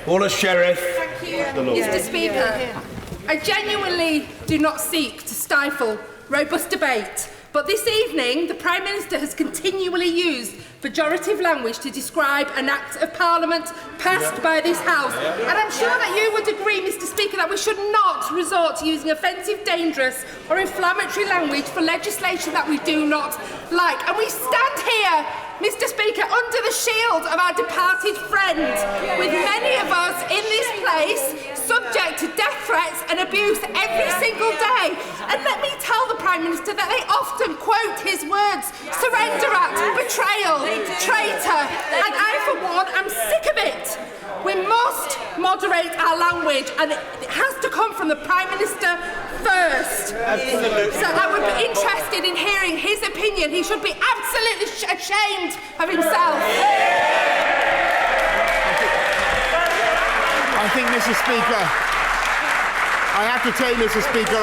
Paula Sherriff. Thank you, Mr. Speaker. I genuinely do not seek to stifle robust debate, but this evening the Prime Minister has continually used pejorative language to describe an Act of Parliament passed by this House. And I'm sure that you would agree, Mr. Speaker, that we should not resort to using offensive, dangerous or inflammatory language for legislation that we do not like. And we stand here, Mr. Speaker, under the shield of our departed friend, with many of us in this place subject to death threats and abuse every single day. And let me tell the Prime Minister that they often quote his words: surrender act, betrayal, traitor. And I, for one, am sick of it. We must moderate our language, and it has to come from the Prime Minister first. Absolutely. So I would be interested in hearing his opinion. He should be absolutely ashamed of himself. I think, Mr. Speaker, I have to tell you, Mr. Speaker,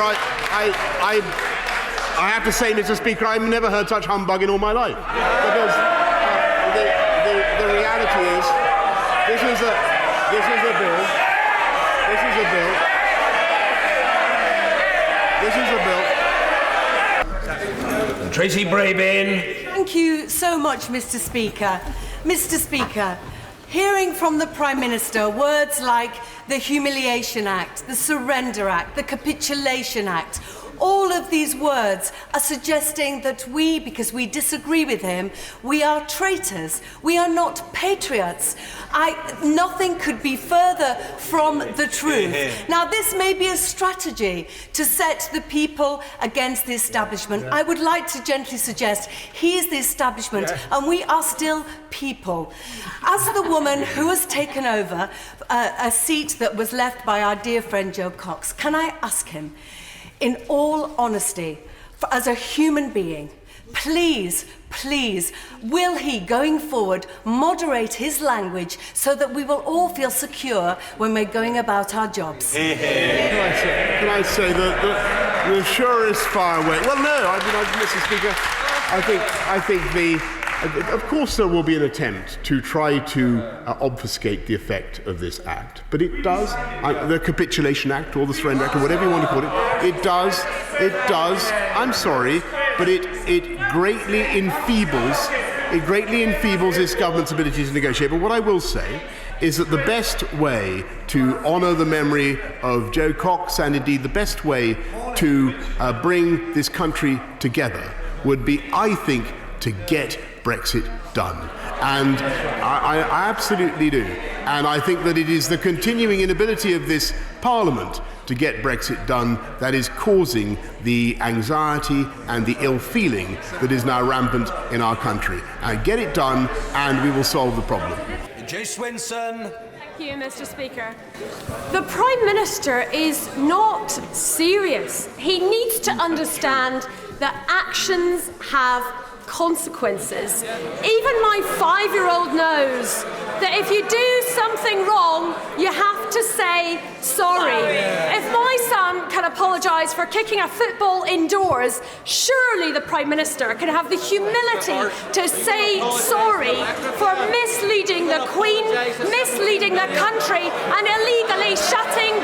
I have to say, Mr. Speaker, I've never heard such humbug in all my life. Because the reality is, this is a bill. Tracy Brabin. Thank you so much, Mr. Speaker. Mr. Speaker, hearing from the Prime Minister words like the Humiliation Act, the Surrender Act, the Capitulation Act, all of these words are suggesting that we, because we disagree with him, we are traitors. We are not patriots. Nothing could be further from the truth. Now, this may be a strategy to set the people against the establishment. I would like to gently suggest he is the establishment and we are still people. As the woman who has taken over a seat that was left by our dear friend Jo Cox, can I ask him, in all honesty, as a human being, please, will he, going forward, moderate his language so that we will all feel secure when we're going about our jobs? Can I say that the sure is far away? Well, no, Mr. Speaker, I think of course there will be an attempt to try to obfuscate the effect of this act, but it does, the Capitulation Act or the Surrender Act or whatever you want to call it, it does, I'm sorry, but it greatly enfeebles its government's ability to negotiate. But what I will say is that the best way to honour the memory of Jo Cox, and indeed the best way to bring this country together, would be, I think, to get Brexit done. And I absolutely do. And I think that it is the continuing inability of this Parliament to get Brexit done that is causing the anxiety and the ill feeling that is now rampant in our country. And get it done and we will solve the problem. Jo Swinson. Thank you, Mr. Speaker. The Prime Minister is not serious. He needs to understand that actions have consequences. Even my 5-year-old knows that if you do something wrong, you have to say sorry. If my son can apologise for kicking a football indoors, surely the Prime Minister can have the humility to say sorry for misleading the Queen, misleading the country, and illegally shutting